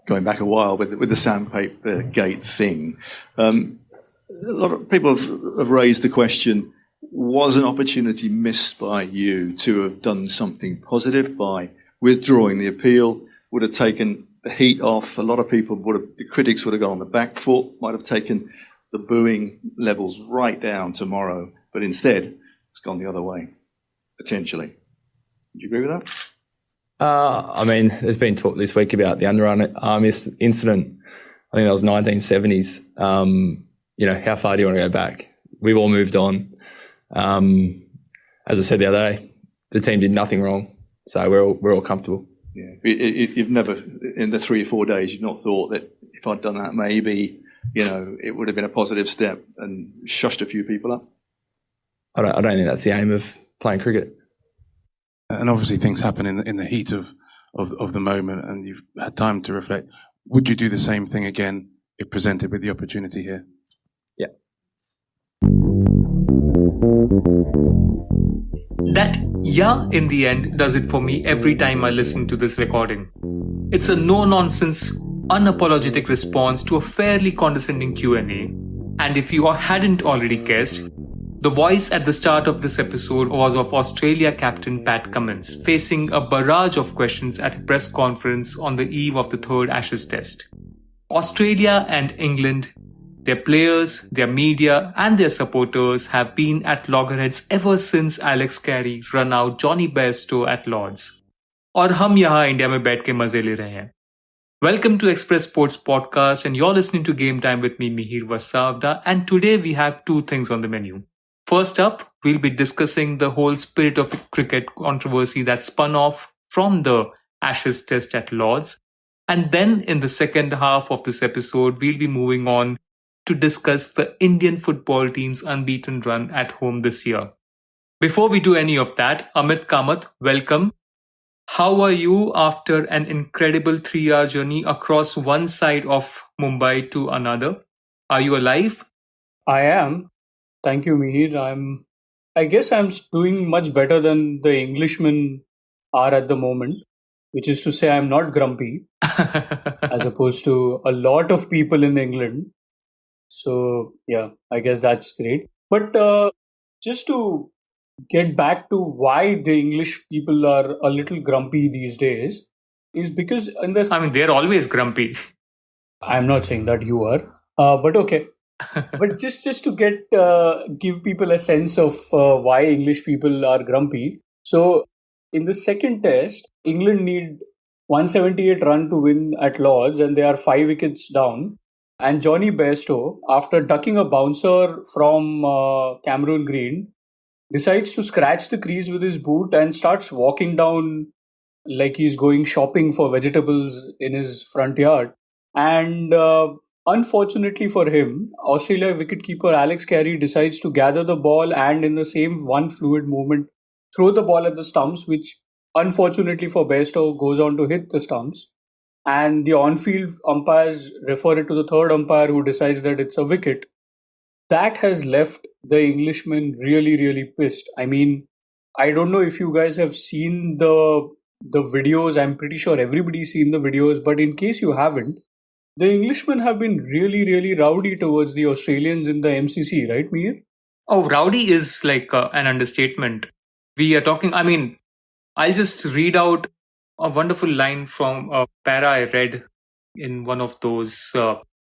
going back a while with the sandpaper gate thing. A lot of people have raised the question, was an opportunity missed by you to have done something positive by withdrawing the appeal? Would have taken the heat off. A lot of people the critics would have gone on the back foot, might have taken the booing levels right down tomorrow, but instead it's gone the other way, potentially. Would you agree with that? There's been talk this week about the Underarm incident. I think that was 1970s. How far do you want to go back? We've all moved on. As I said the other day, the team did nothing wrong, so we're all comfortable. Yeah, you've never, in the 3 or 4 days, you've not thought that if I'd done that, maybe it would have been a positive step and shushed a few people up. I don't think that's the aim of playing cricket. And obviously, things happen in the heat of the moment, and you've had time to reflect. Would you do the same thing again if presented with the opportunity here? Yeah. That yeah in the end does it for me every time I listen to this recording. It's a no-nonsense, unapologetic response to a fairly condescending Q&A. And if you hadn't already guessed, the voice at the start of this episode was of Australia captain Pat Cummins, facing a barrage of questions at a press conference on the eve of the third Ashes Test. Australia and England, their players, their media and their supporters have been at loggerheads ever since Alex Carey run out Johnny Bairstow at Lords. और हम यहाँ India में बैठ के मजे ले रहे हैं. Welcome to Express Sports Podcast, and you're listening to Game Time with me, Mihir Vasavda, and today we have 2 things on the menu. First up, we'll be discussing the whole spirit of cricket controversy that spun off from the Ashes Test at Lords. And then in the second half of this episode, we'll be moving on to discuss the Indian football team's unbeaten run at home this year. Before we do any of that, Amit, Kamath, welcome. How are you after an incredible 3-hour journey across one side of Mumbai to another? Are you alive? I am. Thank you, Mihir. I guess I'm doing much better than the Englishmen are at the moment, which is to say I'm not grumpy, as opposed to a lot of people in England. So, yeah, I guess that's great. But just to get back to why the English people are a little grumpy these days, is because in this... they're always grumpy. I'm not saying that you are, but okay. But just to give people a sense of why English people are grumpy. So, in the second test, England need 178 run to win at Lords, and they are 5 wickets down. And Johnny Bairstow, after ducking a bouncer from Cameron Green, decides to scratch the crease with his boot and starts walking down like he's going shopping for vegetables in his front yard. And unfortunately for him, Australia wicketkeeper Alex Carey decides to gather the ball and in the same one fluid movement throw the ball at the stumps, which unfortunately for Bairstow goes on to hit the stumps. And the on-field umpires refer it to the third umpire who decides that it's a wicket. That has left the Englishmen really, really pissed. I don't know if you guys have seen the videos. I'm pretty sure everybody's seen the videos. But in case you haven't, the Englishmen have been really, really rowdy towards the Australians in the MCC, right, Mihir? Oh, rowdy is like an understatement. We are talking, I'll just read out a wonderful line from a para I read in one of those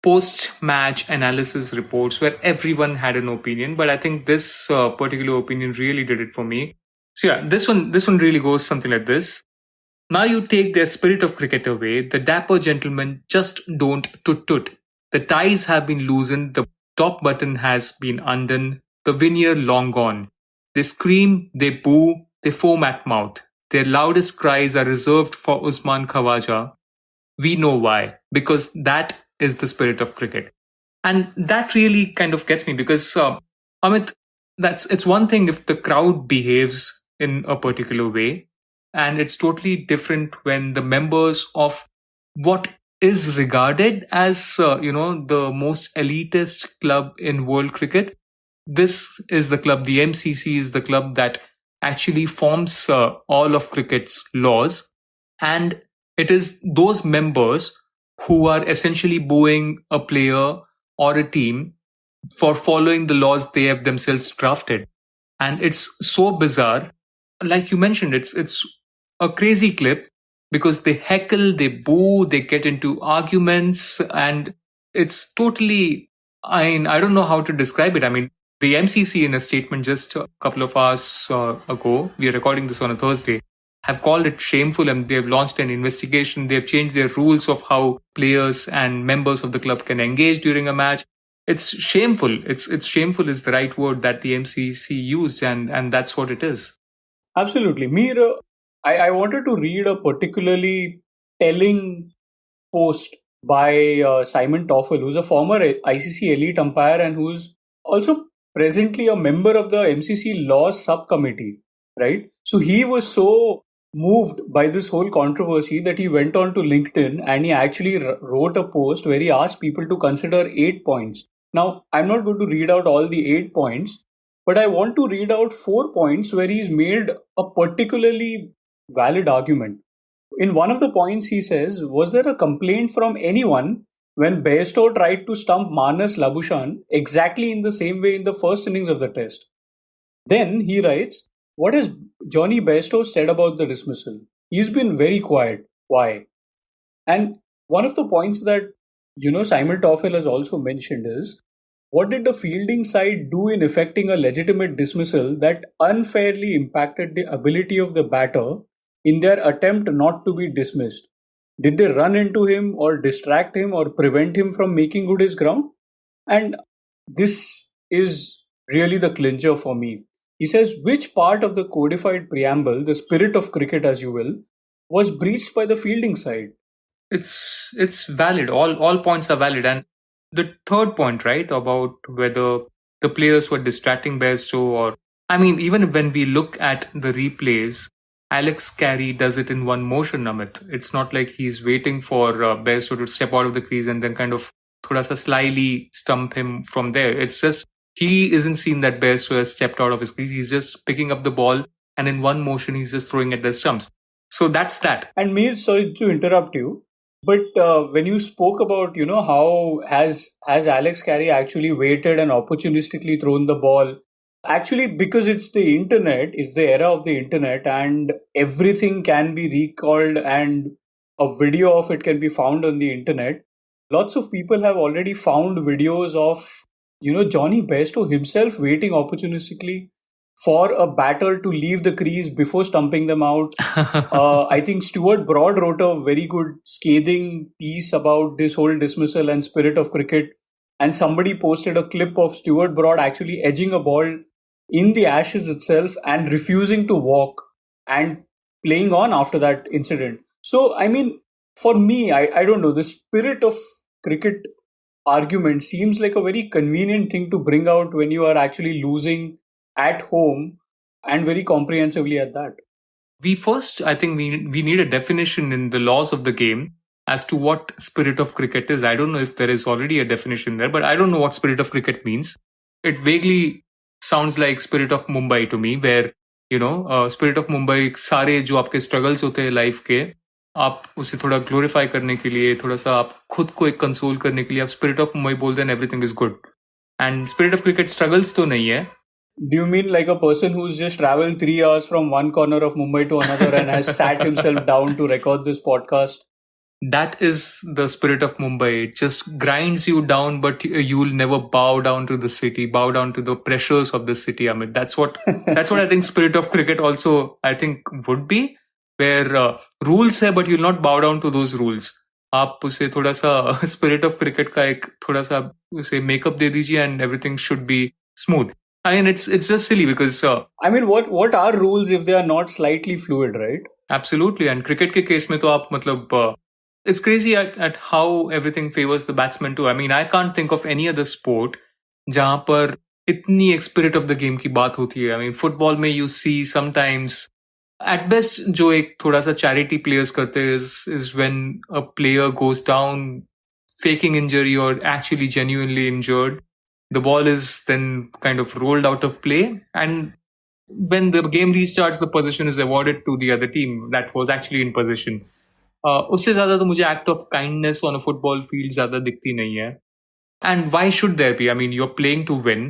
post-match analysis reports where everyone had an opinion, but I think this particular opinion really did it for me. So yeah, this one really goes something like this. Now you take their spirit of cricket away, the dapper gentlemen just don't toot-toot. The ties have been loosened, the top button has been undone, the veneer long gone. They scream, they boo, they foam at mouth. Their loudest cries are reserved for Usman Khawaja. We know why, because that is the spirit of cricket. And that really kind of gets me because, Amit, it's one thing if the crowd behaves in a particular way, and it's totally different when the members of what is regarded as, the most elitist club in world cricket. This is the club, the MCC is the club that actually forms all of cricket's laws. And it is those members who are essentially booing a player or a team for following the laws they have themselves drafted. And it's so bizarre. Like you mentioned, it's a crazy clip because they heckle, they boo, they get into arguments, and it's totally, I don't know how to describe it. I mean, the MCC in a statement just a couple of hours ago, we are recording this on a Thursday, have called it shameful, and they've launched an investigation. They've changed their rules of how players and members of the club can engage during a match. It's shameful. It's shameful is the right word that the MCC used, and that's what it is. Absolutely. Mihir, I wanted to read a particularly telling post by Simon Taufel, who's a former ICC elite umpire and who's also presently a member of the MCC Laws Subcommittee, right? So he was so moved by this whole controversy that he went on to LinkedIn and he actually wrote a post where he asked people to consider 8 points. Now, I'm not going to read out all the 8 points, but I want to read out 4 points where he's made a particularly valid argument. In one of the points, he says, was there a complaint from anyone when Bairstow tried to stump Manas Labuschagne exactly in the same way in the first innings of the test? Then he writes, what has Johnny Bairstow said about the dismissal? He's been very quiet. Why? And one of the points that, Simon Taufel has also mentioned is, what did the fielding side do in effecting a legitimate dismissal that unfairly impacted the ability of the batter in their attempt not to be dismissed? Did they run into him or distract him or prevent him from making good his ground? And this is really the clincher for me. He says, which part of the codified preamble, the spirit of cricket as you will, was breached by the fielding side? It's valid. All points are valid. And the third point, right, about whether the players were distracting Bairstow or, I mean, even when we look at the replays, Alex Carey does it in one motion, Amit. It's not like he's waiting for Bairstow to step out of the crease and then kind of thoda sa slyly stump him from there. It's just, he isn't seen that Bairstow has stepped out of his crease. He's just picking up the ball and in one motion, he's just throwing at the stumps. So that's that. And Mihir, sorry to interrupt you, but when you spoke about, how has Alex Carey actually waited and opportunistically thrown the ball? Actually, because it's the internet, it's the era of the internet, and everything can be recalled and a video of it can be found on the internet. Lots of people have already found videos of, Johnny Bairstow himself waiting opportunistically for a batter to leave the crease before stumping them out. I think Stuart Broad wrote a very good scathing piece about this whole dismissal and spirit of cricket. And somebody posted a clip of Stuart Broad actually edging a ball in the Ashes itself and refusing to walk and playing on after that incident. So, I mean, for me, I don't know, the spirit of cricket argument seems like a very convenient thing to bring out when you are actually losing at home and very comprehensively at that. I think we need a definition in the laws of the game as to what spirit of cricket is. I don't know if there is already a definition there, but I don't know what spirit of cricket means. It vaguely sounds like spirit of Mumbai to me, where, spirit of Mumbai, सारे जो आपके struggles होते हैं life के, आप उसे थोड़ा glorify करने के लिए, थोड़ा सा आप खुद को एक console करने के लिए आप spirit of Mumbai बोल दें and everything is good. And spirit of cricket struggles तो नहीं है. Do you mean like a person who's just traveled 3 hours from one corner of Mumbai to another and has sat himself down to record this podcast? That is the spirit of Mumbai. It just grinds you down, but you'll never bow down to the city, bow down to the pressures of the city. I mean, that's what I think spirit of cricket also, I think, would be, where rules hai, but you'll not bow down to those rules. आप उसे थोड़ा सा spirit of cricket का एक थोड़ा सा उसे makeup दे दीजिए and everything should be smooth. I mean, it's just silly because... I mean, what are rules if they are not slightly fluid, right? Absolutely. And cricket के case में तो आप मतलब... It's crazy at how everything favors the batsman too. I mean, I can't think of any other sport जहाँ पर इतनी spirit of the game की बात होती है. I mean, football में you see sometimes... At best, जो एक थोड़ा सा charity players करते हैं is when a player goes down, faking injury or actually genuinely injured. The ball is then kind of rolled out of play, and when the game restarts, the possession is awarded to the other team that was actually in possession. उससे ज्यादा तो मुझे act of kindness on a football field ज्यादा दिखती नहीं है. And why should there be? I mean, you're playing to win,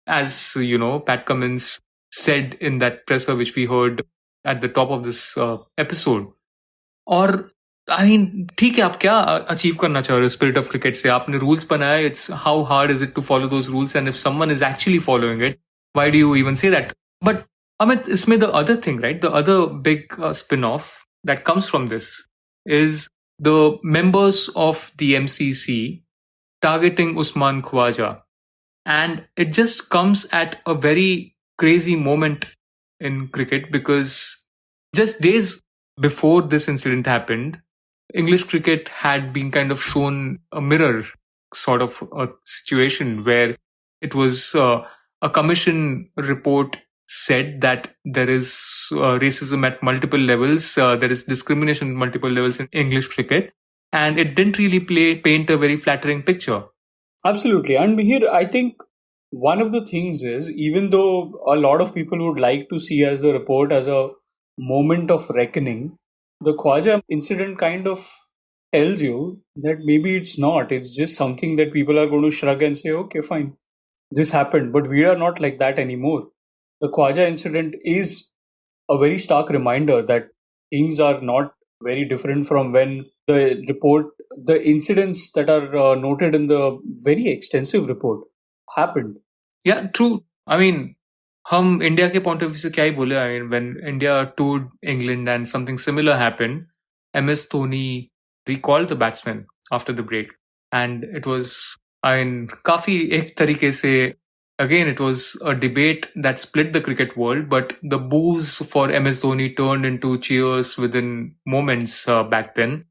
as you know, Pat Cummins said in that presser which we heard at the top of this episode. और I mean ठीक है, आप क्या achieve करना चाह रहे हो spirit of cricket से? आपने रूल्स बनाया, it's how hard is it to follow those rules, and if someone is actually following it, why do you even say that? But Amit, इसमें the other thing, right, the other big spin off that comes from this is the members of the MCC targeting Usman Khwaja. And it just comes at a very crazy moment in cricket, because just days before this incident happened, English cricket had been kind of shown a mirror sort of a situation where it was a commission report said that there is racism at multiple levels, there is discrimination at multiple levels in English cricket, and it didn't really paint a very flattering picture. Absolutely. And Mihir, I think one of the things is, even though a lot of people would like to see as the report as a moment of reckoning, the Khwaja incident kind of tells you that maybe it's not. It's just something that people are going to shrug and say, okay, fine, this happened. But we are not like that anymore. The Khwaja incident is a very stark reminder that things are not very different from when the incidents that are noted in the very extensive report happened. Yeah, true. I mean, हम India के point of view से क्या ही बोले. I mean, when India toured England and something similar happened, MS Dhoni recalled the batsman after the break, and it was, I mean, काफी एक तरीके से, again, it was a debate that split the cricket world, but the boos for MS Dhoni turned into cheers within moments back then.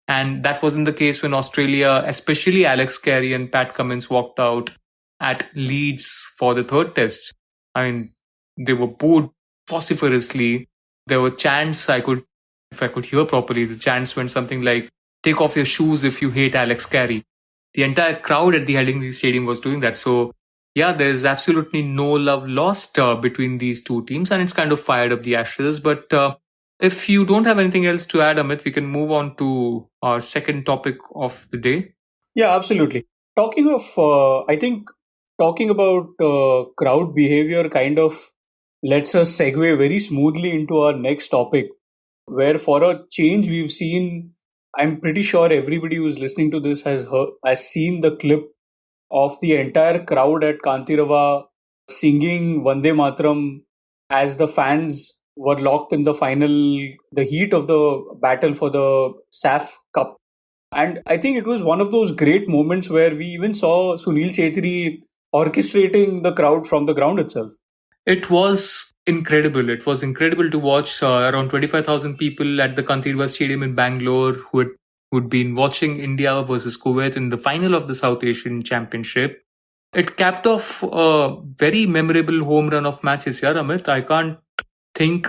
And that wasn't the case when Australia, especially Alex Carey and Pat Cummins, walked out at Leeds for the third test. I mean, they were booed vociferously. There were chants, if I could hear properly, the chants went something like, "Take off your shoes if you hate Alex Carey." The entire crowd at the Headingley Stadium was doing that. So, yeah, there's absolutely no love lost between these two teams, and it's kind of fired up the ashes. But if you don't have anything else to add, Amit, we can move on to our second topic of the day. Yeah, absolutely. Talking of, I think talking about crowd behavior kind of lets us segue very smoothly into our next topic, where for a change we've seen, I'm pretty sure everybody who's listening to this has seen the clip of the entire crowd at Kantirava singing Vande Mataram as the fans were locked in the heat of the battle for the SAF Cup. And I think it was one of those great moments where we even saw Sunil Chhetri orchestrating the crowd from the ground itself. It was incredible. It was incredible to watch around 25,000 people at the Kantirva Stadium in Bangalore who'd been watching India versus Kuwait in the final of the South Asian Championship. It capped off a very memorable home run of matches, yaar, Amit. I can't think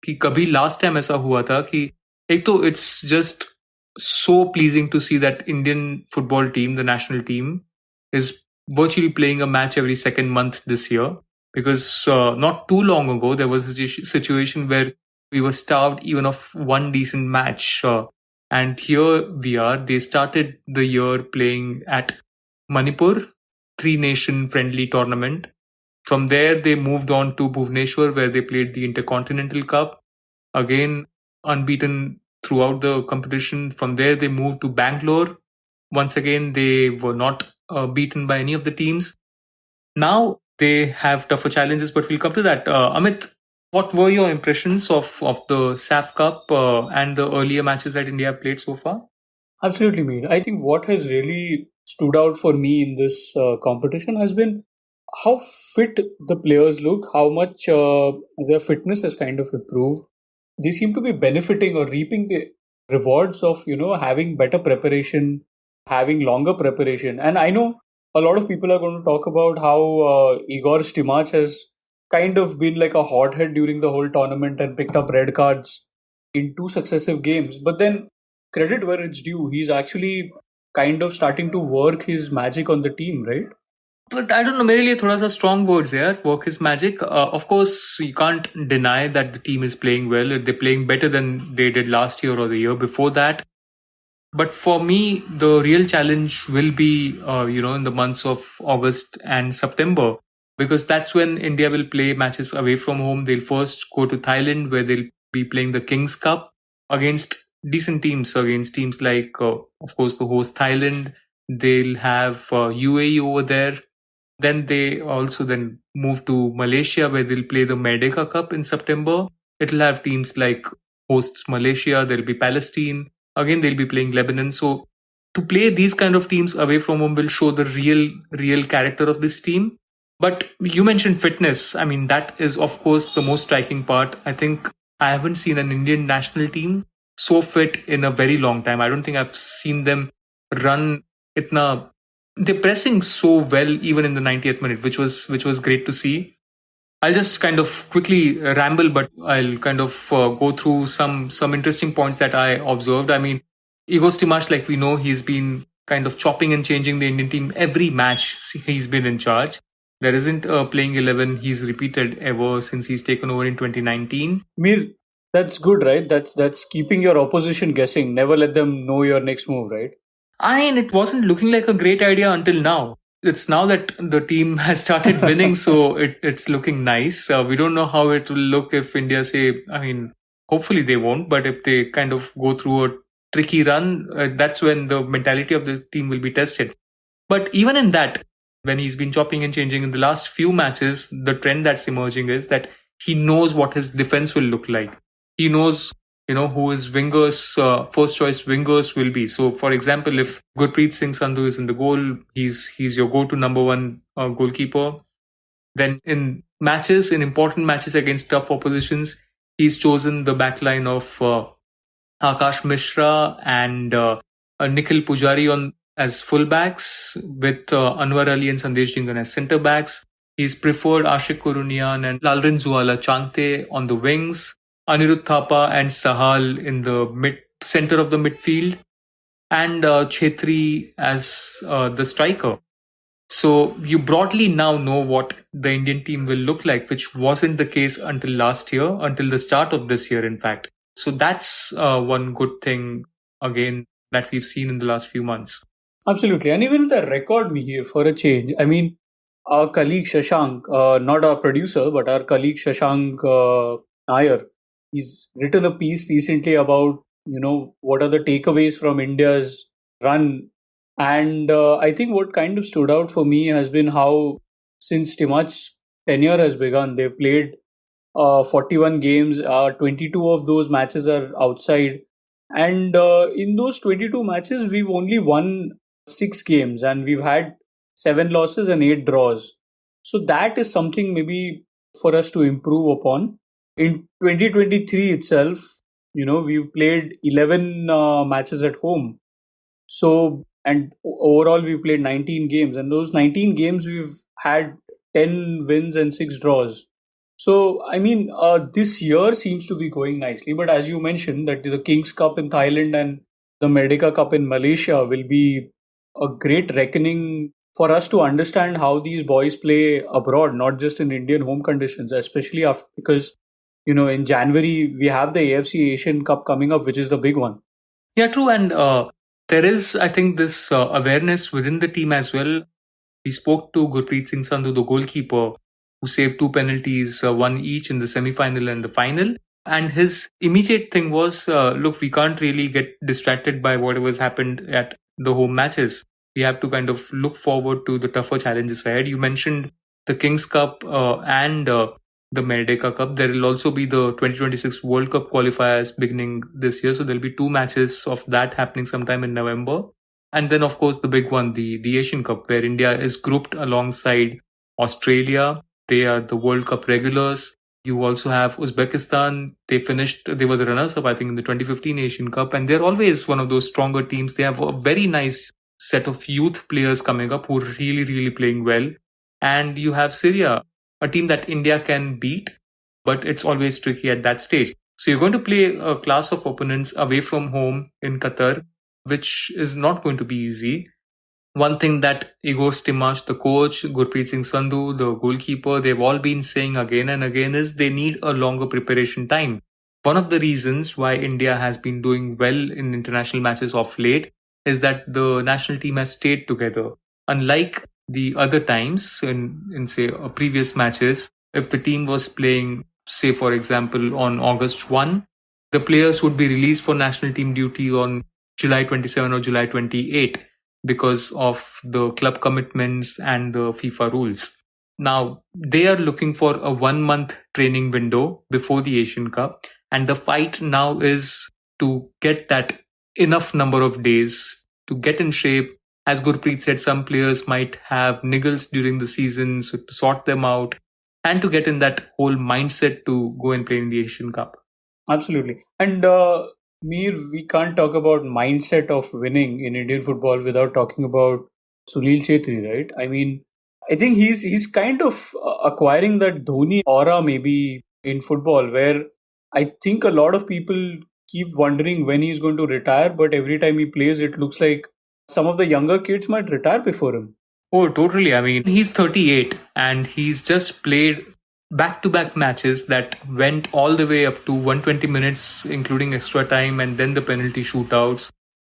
कि कभी last time ऐसा हुआ था कि एक तो it's just so pleasing to see that Indian football team, the national team, is virtually playing a match every second month this year. Because not too long ago, there was a situation where we were starved even of one decent match. And here we are. They started the year playing at Manipur, 3-nation friendly tournament. From there, they moved on to Bhubaneswar, where they played the Intercontinental Cup. Again, unbeaten throughout the competition. From there, they moved to Bangalore. Once again, they were not beaten by any of the teams. Now they have tougher challenges, but we'll come to that. Amit, what were your impressions of the SAF Cup and the earlier matches that India played so far? Absolutely, Mihir. I think what has really stood out for me in this competition has been how fit the players look, how much their fitness has kind of improved. They seem to be benefiting or reaping the rewards of, having better preparation, having longer preparation. And I know a lot of people are going to talk about how Igor Stimac has kind of been like a hothead during the whole tournament and picked up red cards in 2 successive games. But then, credit where it's due, he's actually kind of starting to work his magic on the team, right? But I don't know, मेरे लिए थोड़ा सा strong words here. Work is magic. Of course, you can't deny that the team is playing well. They're playing better than they did last year or the year before that. But for me, the real challenge will be, in the months of August and September, because that's when India will play matches away from home. They'll first go to Thailand, where they'll be playing the Kings Cup against decent teams, against teams like, of course, the host Thailand. They'll have UAE over there. Then they also then move to Malaysia, where they'll play the Merdeka Cup in September. It'll have teams like hosts Malaysia. There'll be Palestine. Again, they'll be playing Lebanon. So to play these kind of teams away from home will show the real character of this team. But you mentioned fitness. I mean, that is, of course, the most striking part. I think I haven't seen an Indian national team so fit in a very long time. I don't think I've seen them run itna. They're pressing so well even in the 90th minute, which was great to see. I'll just kind of quickly ramble, but I'll kind of go through some interesting points that I observed. I mean, Igor Stimac, like we know, he's been kind of chopping and changing the Indian team every match he's been in charge. There isn't a playing 11 he's repeated ever since he's taken over in 2019. Mir, that's good, right? That's keeping your opposition guessing. Never let them know your next move, right? I mean, it wasn't looking like a great idea until now. It's now that the team has started winning, so it's looking nice. We don't know how it will look if India say, I mean, hopefully they won't, but if they kind of go through a tricky run, that's when the mentality of the team will be tested. But even in that, when he's been chopping and changing in the last few matches, the trend that's emerging is that he knows what his defense will look like. He knows, who his wingers, first choice wingers will be. So, for example, if Gurpreet Singh Sandhu is in the goal, he's your go-to number one goalkeeper. Then in important matches against tough oppositions, he's chosen the backline of Akash Mishra and Nikhil Pujari as fullbacks, with Anwar Ali and Sandesh Jingan as centre backs. He's preferred Ashik Kurunian and Lalrinzuala Chante on the wings, Anirudh Thapa and Sahal in the center of the midfield, and Chetri as the striker. So you broadly now know what the Indian team will look like, which wasn't the case until last year, until the start of this year, in fact. So that's one good thing, again, that we've seen in the last few months. Absolutely. And even the record, Mihir, for a change. I mean, our colleague Shashank, not our producer, but our colleague Shashank Nair, he's written a piece recently about, what are the takeaways from India's run. And I think what kind of stood out for me has been how, since Timac's tenure has begun, they've played 41 games, 22 of those matches are outside. And in those 22 matches, we've only won 6 games and we've had 7 losses and 8 draws. So that is something maybe for us to improve upon. In 2023 itself, we've played 11 matches at home. So, and overall we've played 19 games, and those 19 games we've had 10 wins and 6 draws. So, I mean, this year seems to be going nicely. But as you mentioned, that the Kings Cup in Thailand and the Merdeka Cup in Malaysia will be a great reckoning for us to understand how these boys play abroad, not just in Indian home conditions, especially because, in January, we have the AFC Asian Cup coming up, which is the big one. Yeah, true. And there is, I think, this awareness within the team as well. We spoke to Gurpreet Singh Sandhu, the goalkeeper, who saved 2 penalties, one each in the semi-final and the final. And his immediate thing was, look, we can't really get distracted by whatever's happened at the home matches. We have to kind of look forward to the tougher challenges ahead. You mentioned the Kings Cup and the Merdeka Cup. There will also be the 2026 World Cup qualifiers beginning this year. So there'll be 2 matches of that happening sometime in November. And then, of course, the big one, the Asian Cup, where India is grouped alongside Australia. They are the World Cup regulars. You also have Uzbekistan. They were the runners-up, I think, in the 2015 Asian Cup. And they're always one of those stronger teams. They have a very nice set of youth players coming up who are really, really playing well. And you have Syria, a team that India can beat, but it's always tricky at that stage. So you're going to play a class of opponents away from home in Qatar, which is not going to be easy. one thing that Igor Stimac, the coach, Gurpreet Singh Sandhu, the goalkeeper, they've all been saying again and again is they need a longer preparation time. One of the reasons why India has been doing well in international matches of late is that the national team has stayed together. Unlike the other times in say previous matches, if the team was playing, say for example, on August 1, the players would be released for national team duty on July 27 or July 28 because of the club commitments and the FIFA rules. Now, they are looking for a 1-month training window before the Asian Cup, and the fight now is to get that enough number of days to get in shape. As Gurpreet said, some players might have niggles during the season, so to sort them out and to get in that whole mindset to go and play in the Asian Cup. Absolutely. And Mir, we can't talk about mindset of winning in Indian football without talking about Sunil Chhetri, right? I mean, I think he's kind of acquiring that Dhoni aura maybe in football, where I think a lot of people keep wondering when he's going to retire, but every time he plays, it looks like some of the younger kids might retire before him. Oh, totally. I mean, he's 38 and he's just played back-to-back matches that went all the way up to 120 minutes, including extra time and then the penalty shootouts.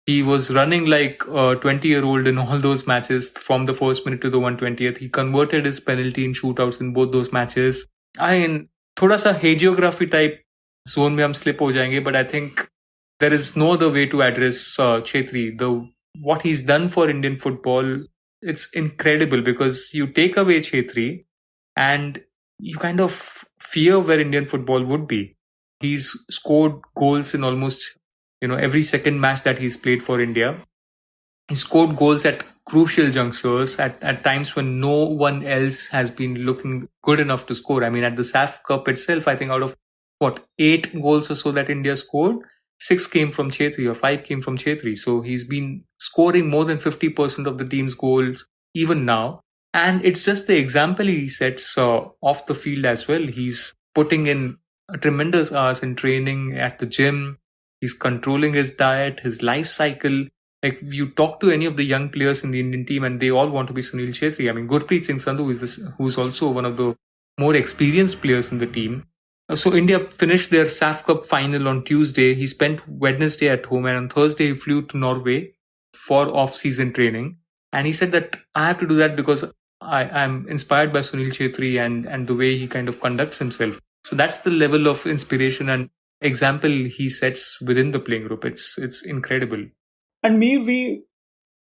He was running like a 20-year-old in all those matches from the first minute to the 120th. He converted his penalty in shootouts in both those matches. I mean, thoda sa hagiography type zone mein hum slip ho jayenge, but I think there is no other way to address Chhetri. What he's done for Indian football, it's incredible because you take away Chhetri and you kind of fear where Indian football would be. He's scored goals in almost, every second match that he's played for India. He scored goals at crucial junctures at times when no one else has been looking good enough to score. I mean, at the SAF Cup itself, I think out of 8 goals or so that India scored, 6 came from Chhetri or 5 came from Chhetri. So he's been scoring more than 50% of the team's goals even now. And it's just the example he sets off the field as well. He's putting in a tremendous hours in training at the gym. He's controlling his diet, his life cycle. Like you talk to any of the young players in the Indian team and they all want to be Sunil Chhetri. I mean, Gurpreet Singh Sandhu who's also one of the more experienced players in the team. So India finished their SAF Cup final on Tuesday. He spent Wednesday at home and on Thursday he flew to Norway for off-season training. And he said that I have to do that because I'm inspired by Sunil Chhetri and the way he kind of conducts himself. So that's the level of inspiration and example he sets within the playing group. It's incredible. And we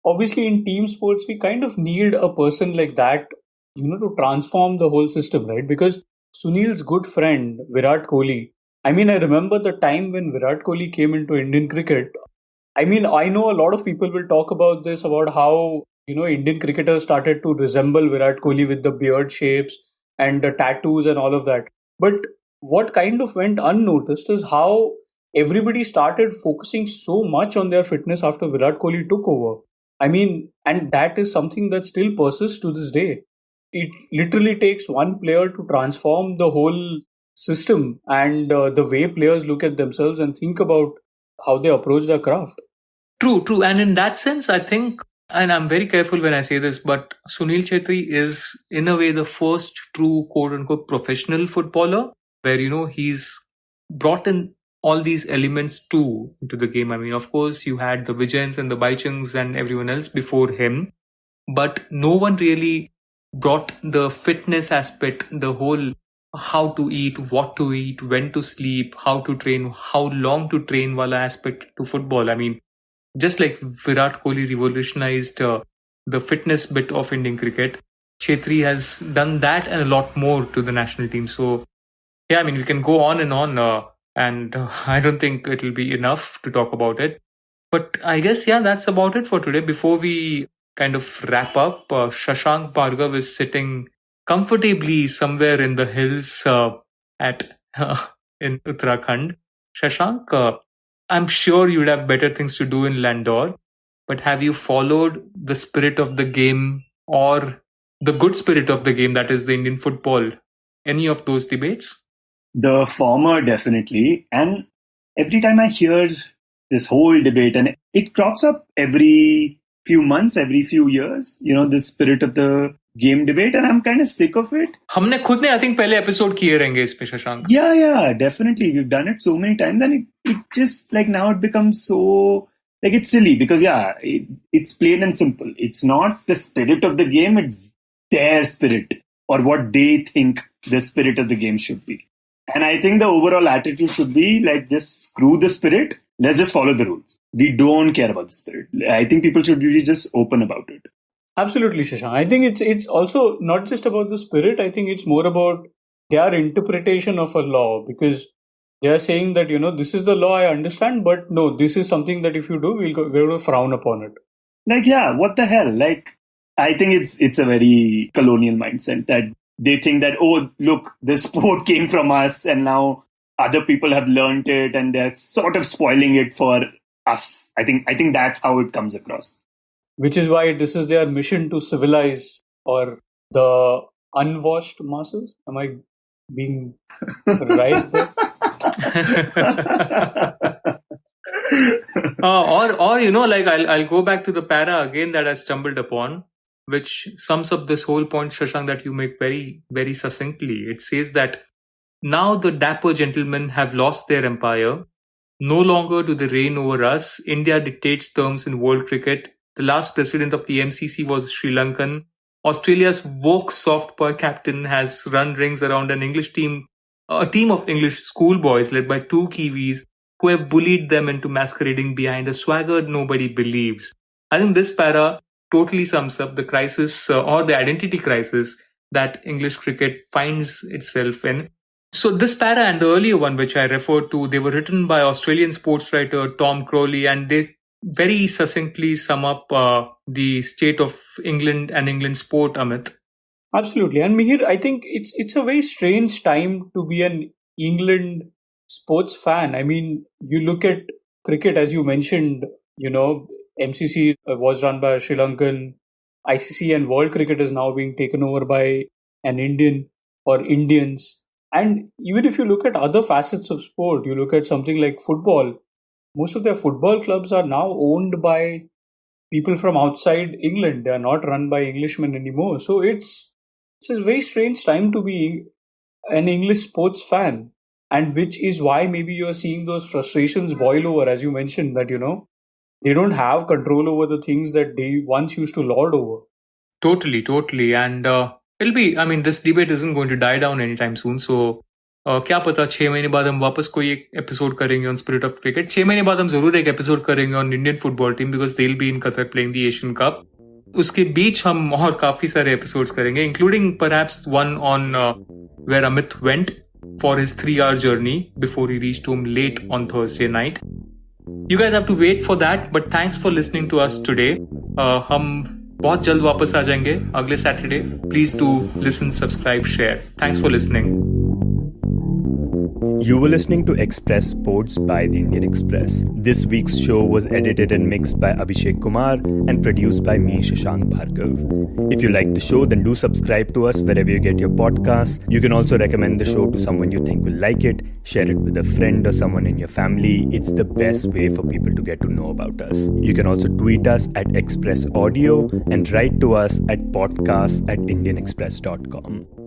obviously in team sports, we kind of need a person like that, to transform the whole system, right? Because Sunil's good friend, Virat Kohli, I mean, I remember the time when Virat Kohli came into Indian cricket. I mean, I know a lot of people will talk about this, about how Indian cricketers started to resemble Virat Kohli with the beard shapes and the tattoos and all of that. But what kind of went unnoticed is how everybody started focusing so much on their fitness after Virat Kohli took over. I mean, and that is something that still persists to this day. It literally takes one player to transform the whole system and the way players look at themselves and think about how they approach their craft. True. And in that sense, I think, and I'm very careful when I say this, but Sunil Chhetri is in a way the first true quote-unquote professional footballer where, he's brought in all these elements too into the game. I mean, of course, you had the Vijayans and the Baichungs and everyone else before him, but no one really brought the fitness aspect, the whole how to eat, what to eat, when to sleep, how to train, how long to train wala aspect to football. I mean, just like Virat Kohli revolutionized the fitness bit of Indian cricket, Chhetri has done that and a lot more to the national team. So, yeah, I mean, we can go on and I don't think it will be enough to talk about it. But I guess, yeah, that's about it for today. Before we kind of wrap up, Shashank Bhargava is sitting comfortably somewhere in the hills in Uttarakhand. Shashank, I'm sure you'd have better things to do in Landor, but have you followed the spirit of the game or the good spirit of the game, that is the Indian football? Any of those debates? The former, definitely. And every time I hear this whole debate, and it crops up every few months, every few years, this spirit of the game debate, and I'm kind of sick of it. हमने खुद ने I think पहले episode किए रहेंगे इस पे Shashank. Yeah, definitely. We've done it so many times, and it just like now it becomes so like it's silly because it's plain and simple. It's not the spirit of the game; it's their spirit or what they think the spirit of the game should be. And I think the overall attitude should be like, just screw the spirit. Let's just follow the rules. We don't care about the spirit. I think people should really just open about it. Absolutely, Shashank. I think it's also not just about the spirit. I think it's more about their interpretation of a law, because they are saying that, this is the law, I understand, but no, this is something that if you do, we're going to frown upon it. Like, what the hell? Like, I think it's a very colonial mindset that they think that, oh, look, the sport came from us and now other people have learned it and they're sort of spoiling it for us. I think that's how it comes across. Which is why this is their mission to civilize or the unwashed masses. Am I being right there? I'll go back to the para again that I stumbled upon, which sums up this whole point, Shashank, that you make very, very succinctly. It says that now the dapper gentlemen have lost their empire. No longer do they reign over us. India dictates terms in world cricket. The last president of the MCC was Sri Lankan. Australia's woke soft boy captain has run rings around an English team, a team of English schoolboys led by 2 Kiwis who have bullied them into masquerading behind a swagger nobody believes. I think this para totally sums up the crisis or the identity crisis that English cricket finds itself in. So this para and the earlier one, which I referred to, they were written by Australian sports writer Tom Crowley, and they very succinctly sum up the state of England and England sport, Amit. Absolutely. And Mihir, I think it's a very strange time to be an England sports fan. I mean, you look at cricket, as you mentioned, MCC was run by a Sri Lankan. ICC and world cricket is now being taken over by an Indian or Indians. And even if you look at other facets of sport, you look at something like football, most of their football clubs are now owned by people from outside England. They are not run by Englishmen anymore. So it's a very strange time to be an English sports fan. And which is why maybe you're seeing those frustrations boil over, as you mentioned, that, they don't have control over the things that they once used to lord over. Totally. And this debate isn't going to die down anytime soon. So, क्या पता 6 महीने बाद हम वापस कोई एक episode करेंगे on Spirit of Cricket. 6 महीने बाद हम जरूर एक एपिसोड करेंगे on Indian football team because they'll be in Qatar playing the Asian Cup. उसके बीच हम और काफी सारे एपिसोड्स करेंगे, including perhaps one on where Amit went for his 3-hour journey before he reached home late on Thursday night. You guys have to wait for that, but thanks for listening to us today. हम बहुत जल्द वापस आ जाएंगे अगले Saturday. Please do listen, subscribe, share. Thanks for listening. You were listening to Express Sports by the Indian Express. This week's show was edited and mixed by Abhishek Kumar and produced by me, Shashank Bhargava. If you like the show, then do subscribe to us wherever you get your podcasts. You can also recommend the show to someone you think will like it. Share it with a friend or someone in your family. It's the best way for people to get to know about us. You can also tweet us at Express Audio and write to us at podcasts@indianexpress.com.